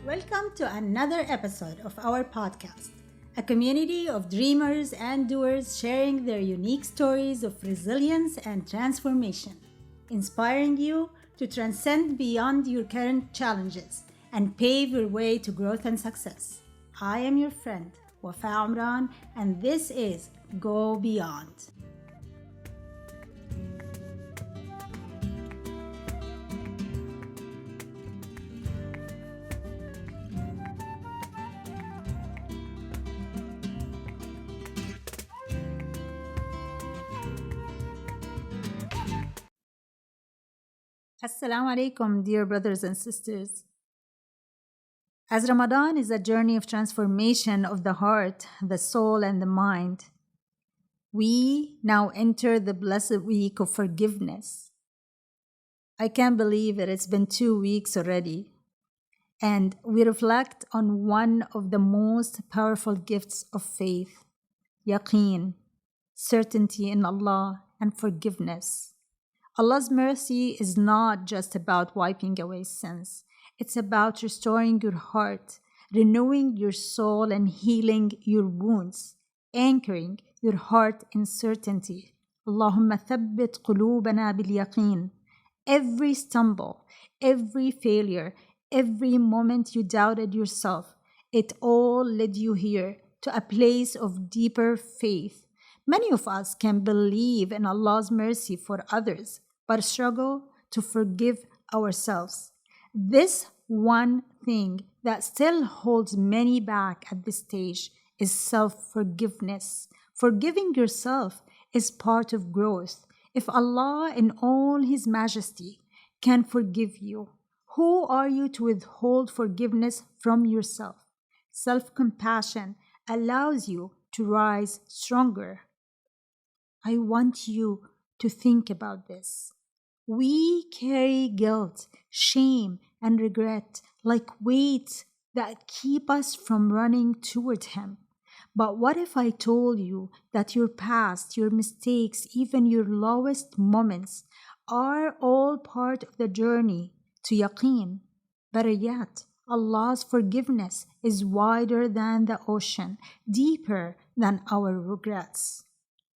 Welcome to another episode of our podcast, a community of dreamers and doers sharing their unique stories of resilience and transformation, inspiring you to transcend beyond your current challenges and pave your way to growth and success. I am your friend, Wafa Umran, and this is Go Beyond. Assalamu alaikum, dear brothers and sisters. As Ramadan is a journey of transformation of the heart, the soul, and the mind, we now enter the blessed week of forgiveness. I can't believe it, it's been 2 weeks already. And we reflect on one of the most powerful gifts of faith, Yaqeen, certainty in Allah and forgiveness. Allah's mercy is not just about wiping away sins. It's about restoring your heart, renewing your soul, and healing your wounds, anchoring your heart in certainty. Allahumma thabbit qulubana bil yaqeen. Every stumble, every failure, every moment you doubted yourself, it all led you here to a place of deeper faith. Many of us can believe in Allah's mercy for others, but struggle to forgive ourselves. This one thing that still holds many back at this stage is self-forgiveness. Forgiving yourself is part of growth. If Allah in all His majesty can forgive you, who are you to withhold forgiveness from yourself? Self-compassion allows you to rise stronger. I want you to think about this. We carry guilt, shame, and regret like weights that keep us from running toward Him. But what if I told you that your past, your mistakes, even your lowest moments are all part of the journey to Yaqeen? Better yet, Allah's forgiveness is wider than the ocean, deeper than our regrets.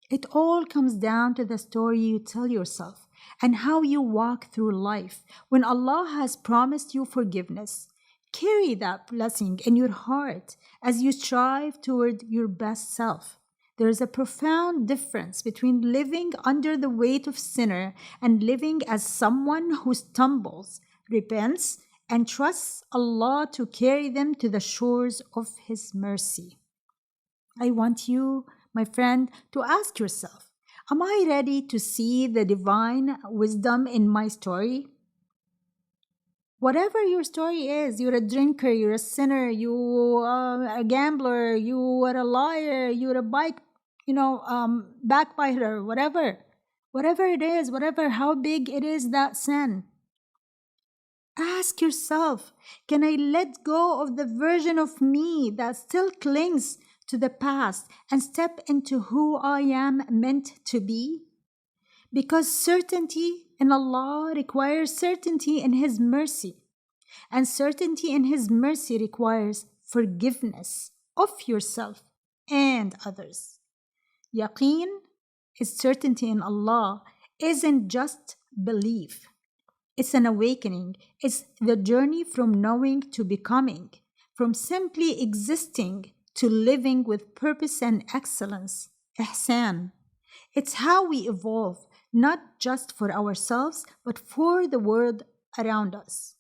It all comes down to the story you tell yourself and how you walk through life. When Allah has promised you forgiveness, carry that blessing in your heart as you strive toward your best self. There is a profound difference between living under the weight of sinner and living as someone who stumbles, repents, and trusts Allah to carry them to the shores of His mercy. I want you, my friend, to ask yourself, am I ready to see the divine wisdom in my story? Whatever your story is, you're a drinker, you're a sinner, you are a gambler, you are a liar, you're a backbiter, whatever it is, how big it is that sin. Ask yourself, can I let go of the version of me that still clings to the past and step into who I am meant to be? Because certainty in Allah requires certainty in His mercy, and certainty in His mercy requires forgiveness of yourself and others. Yaqeen is certainty in Allah, isn't just belief. It's an awakening. It's the journey from knowing to becoming, from simply existing to living with purpose and excellence, ihsan. It's how we evolve, not just for ourselves, but for the world around us.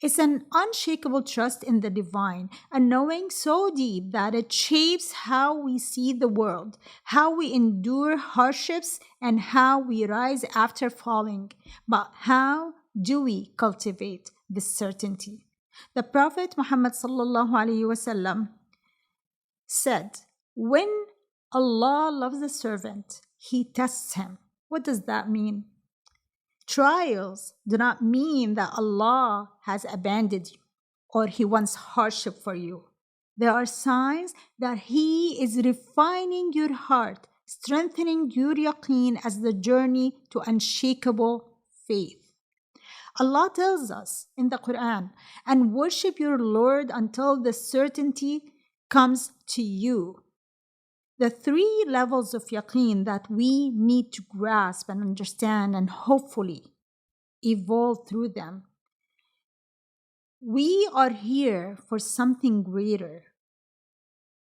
It's an unshakable trust in the divine, a knowing so deep that it shapes how we see the world, how we endure hardships, and how we rise after falling. But how do we cultivate this certainty? The Prophet Muhammad sallallahu alaihi wasallam said, when Allah loves a servant, He tests him. What does that mean? Trials do not mean that Allah has abandoned you or He wants hardship for you. There are signs that He is refining your heart, strengthening your yaqeen as the journey to unshakable faith. Allah tells us in the Quran, and worship your Lord until the certainty comes to you. The three levels of yaqeen that we need to grasp and understand and hopefully evolve through them. We are here for something greater.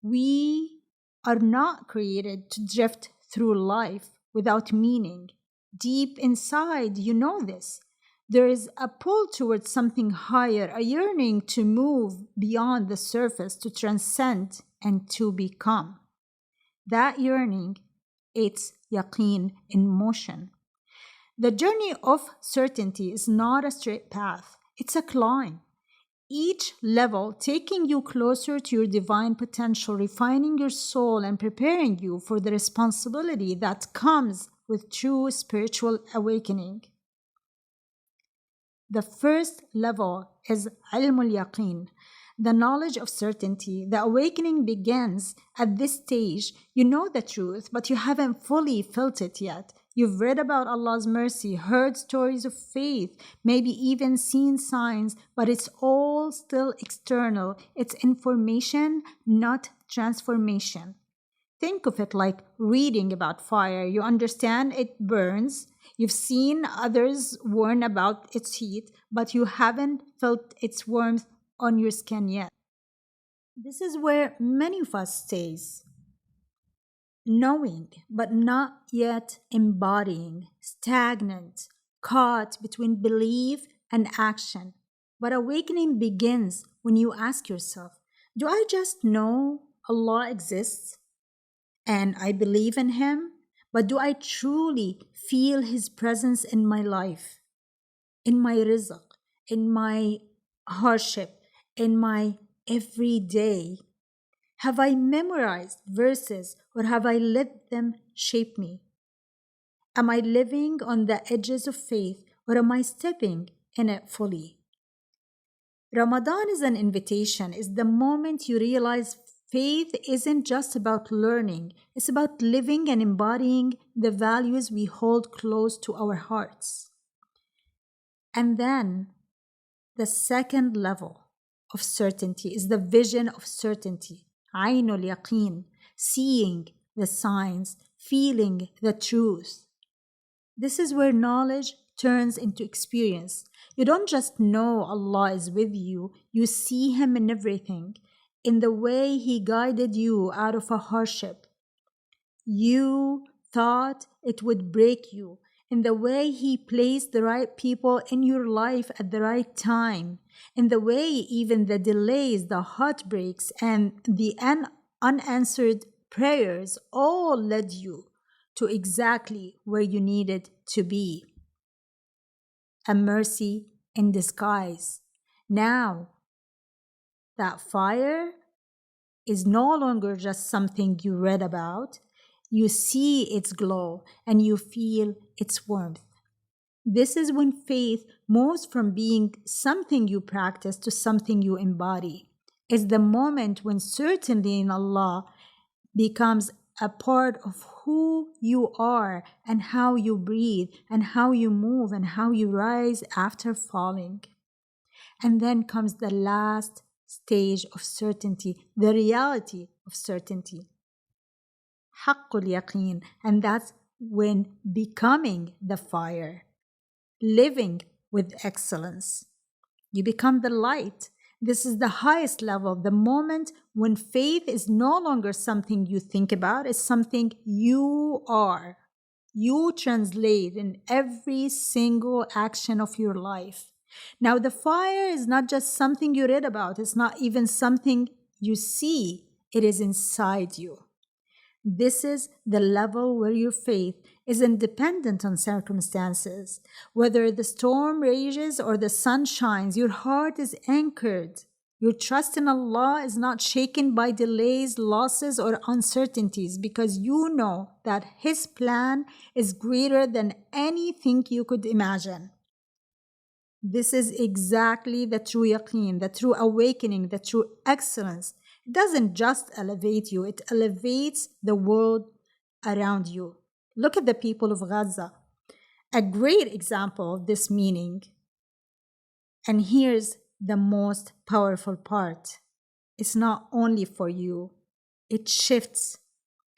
We are not created to drift through life without meaning. Deep inside, you know this. There is a pull towards something higher, a yearning to move beyond the surface, to transcend and to become. That yearning, it's yaqeen in motion. The journey of certainty is not a straight path, it's a climb. Each level taking you closer to your divine potential, refining your soul, and preparing you for the responsibility that comes with true spiritual awakening. The first level is ilmul yaqeen, the knowledge of certainty. The awakening begins at this stage. You know the truth, but you haven't fully felt it yet. You've read about Allah's mercy, heard stories of faith, maybe even seen signs, but it's all still external. It's information, not transformation. Think of it like reading about fire. You understand it burns. You've seen others warn about its heat, but you haven't felt its warmth on your skin yet. This is where many of us stays. Knowing, but not yet embodying, stagnant, caught between belief and action. But awakening begins when you ask yourself, do I just know Allah exists and I believe in Him? But do I truly feel His presence in my life, in my rizq, in my hardship, in my everyday? Have I memorized verses or have I let them shape me? Am I living on the edges of faith or am I stepping in it fully? Ramadan is an invitation, is the moment you realize faith isn't just about learning, it's about living and embodying the values we hold close to our hearts. And then the second level of certainty is the vision of certainty. Ainul Yaqeen, seeing the signs, feeling the truth. This is where knowledge turns into experience. You don't just know Allah is with you, you see Him in everything, in the way He guided you out of a hardship. You thought it would break you, in the way He placed the right people in your life at the right time, in the way even the delays, the heartbreaks, and the unanswered prayers all led you to exactly where you needed to be. A mercy in disguise. Now, that fire is no longer just something you read about. You see its glow and you feel its warmth. This is when faith moves from being something you practice to something you embody. It's the moment when certainty in Allah becomes a part of who you are and how you breathe and how you move and how you rise after falling. And then comes the last stage of certainty, the reality of certainty. Haqqul Yaqeen, and that's when becoming the fire, living with excellence. You become the light. This is the highest level, the moment when faith is no longer something you think about, it's something you are. You translate in every single action of your life. Now, the fire is not just something you read about, it's not even something you see, it is inside you. This is the level where your faith isn't dependent on circumstances. Whether the storm rages or the sun shines, your heart is anchored. Your trust in Allah is not shaken by delays, losses, or uncertainties because you know that His plan is greater than anything you could imagine. This is exactly the true yaqeen, the true awakening, the true excellence. It doesn't just elevate you, it elevates the world around you. Look at the people of Gaza. A great example of this meaning. And here's the most powerful part. It's not only for you. It shifts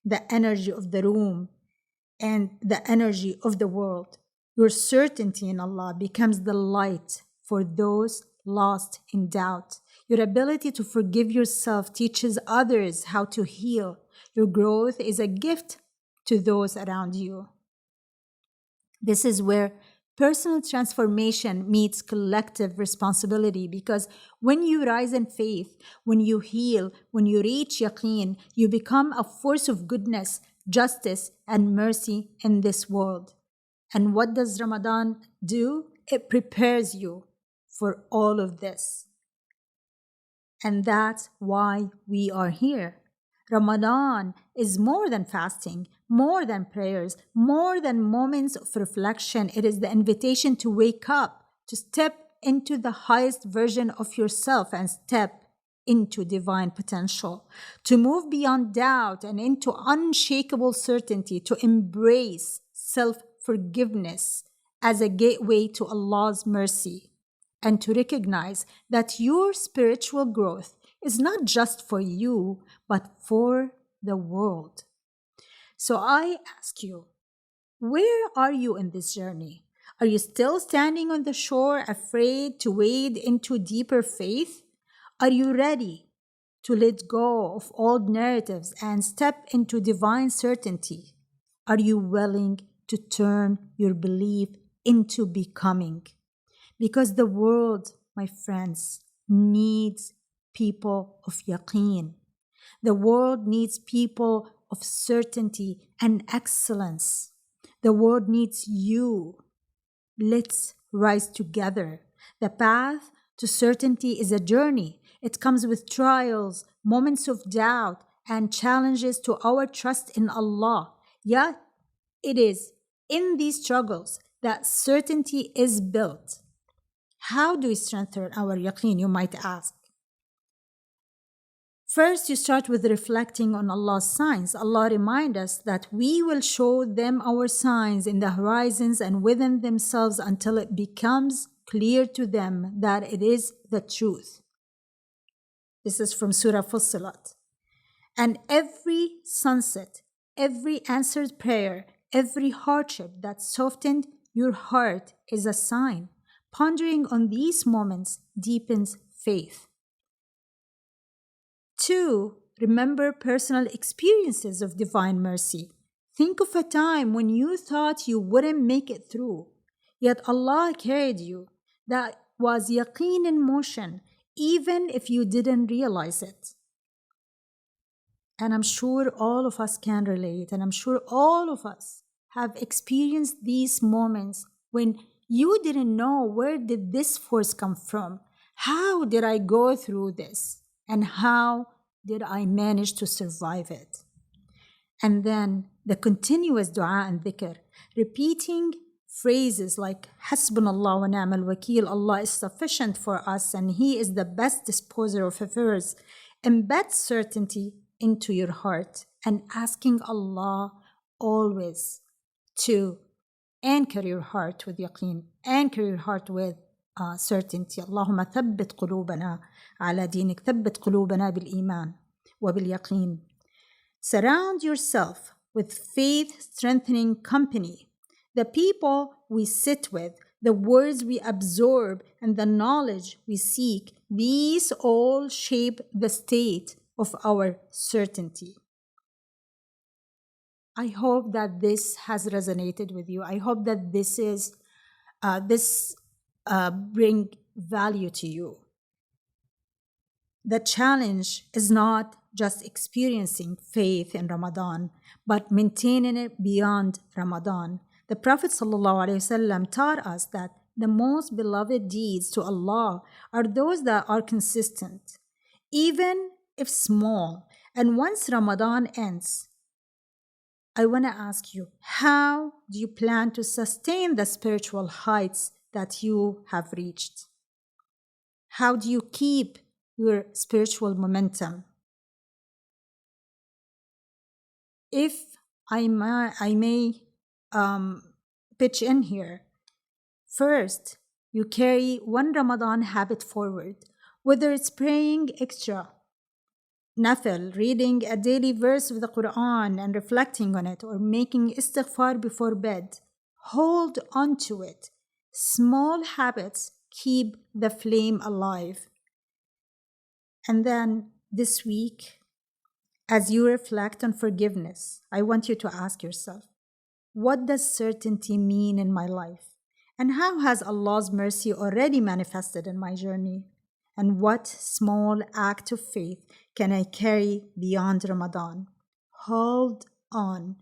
the energy of the room and the energy of the world. Your certainty in Allah becomes the light for those lost in doubt. Your ability to forgive yourself teaches others how to heal. Your growth is a gift to those around you. This is where personal transformation meets collective responsibility, because when you rise in faith, when you heal, when you reach yaqeen, you become a force of goodness, justice, and mercy in this world. And what does Ramadan do? It prepares you for all of this. And that's why we are here. Ramadan is more than fasting, more than prayers, more than moments of reflection. It is the invitation to wake up, to step into the highest version of yourself and step into divine potential, to move beyond doubt and into unshakable certainty, to embrace self-forgiveness as a gateway to Allah's mercy, and to recognize that your spiritual growth is not just for you, but for the world. So I ask you, where are you in this journey? Are you still standing on the shore, afraid to wade into deeper faith? Are you ready to let go of old narratives and step into divine certainty? Are you willing to turn your belief into becoming? Because the world, my friends, needs people of yaqeen. The world needs people of certainty and excellence. The world needs you. Let's rise together. The path to certainty is a journey. It comes with trials, moments of doubt, and challenges to our trust in Allah. Yet, it is in these struggles that certainty is built. How do we strengthen our yaqeen, you might ask? First, you start with reflecting on Allah's signs. Allah reminds us that we will show them our signs in the horizons and within themselves until it becomes clear to them that it is the truth. This is from Surah Fussilat. And every sunset, every answered prayer, every hardship that softened your heart is a sign. Pondering on these moments deepens faith. 2. Remember personal experiences of divine mercy. Think of a time when you thought you wouldn't make it through, yet Allah carried you. That was yaqeen in motion, even if you didn't realize it. And I'm sure all of us can relate, and I'm sure all of us have experienced these moments when you didn't know, where did this force come from? How did I go through this? And how did I manage to survive it? And then the continuous dua and dhikr, repeating phrases like Hasbunallah wa ni'mal wakeel, Allah is sufficient for us and He is the best disposer of affairs. Embed certainty into your heart and asking Allah always to anchor your heart with yaqeen, anchor your heart with certainty. اللهم ثبت قلوبنا على دينك, ثبت قلوبنا بالإيمان وباليقين. Surround yourself with faith-strengthening company. The people we sit with, the words we absorb, and the knowledge we seek, these all shape the state of our certainty. I hope that this has resonated with you. I hope that this bring value to you. The challenge is not just experiencing faith in Ramadan, but maintaining it beyond Ramadan. The Prophet ﷺ taught us that the most beloved deeds to Allah are those that are consistent, even if small. And once Ramadan ends, I want to ask you, how do you plan to sustain the spiritual heights that you have reached? How do you keep your spiritual momentum? If I may pitch in here, first, you carry one Ramadan habit forward, whether it's praying extra, nafil, reading a daily verse of the Quran and reflecting on it, or making istighfar before bed. Hold on to it. Small habits keep the flame alive. And then this week, as you reflect on forgiveness, I want you to ask yourself, what does certainty mean in my life? And how has Allah's mercy already manifested in my journey? And what small act of faith can I carry beyond Ramadan? Hold on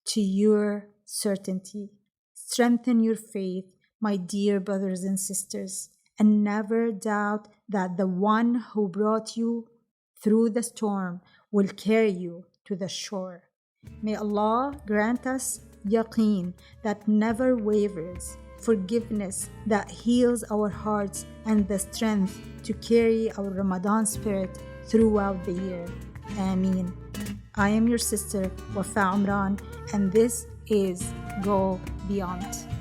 to your certainty. Strengthen your faith, my dear brothers and sisters, and never doubt that the one who brought you through the storm will carry you to the shore. May Allah grant us Yaqeen that never wavers, forgiveness that heals our hearts, and the strength to carry our Ramadan spirit throughout the year. Ameen. I am your sister, Wafa Umran, and this is Go Beyond.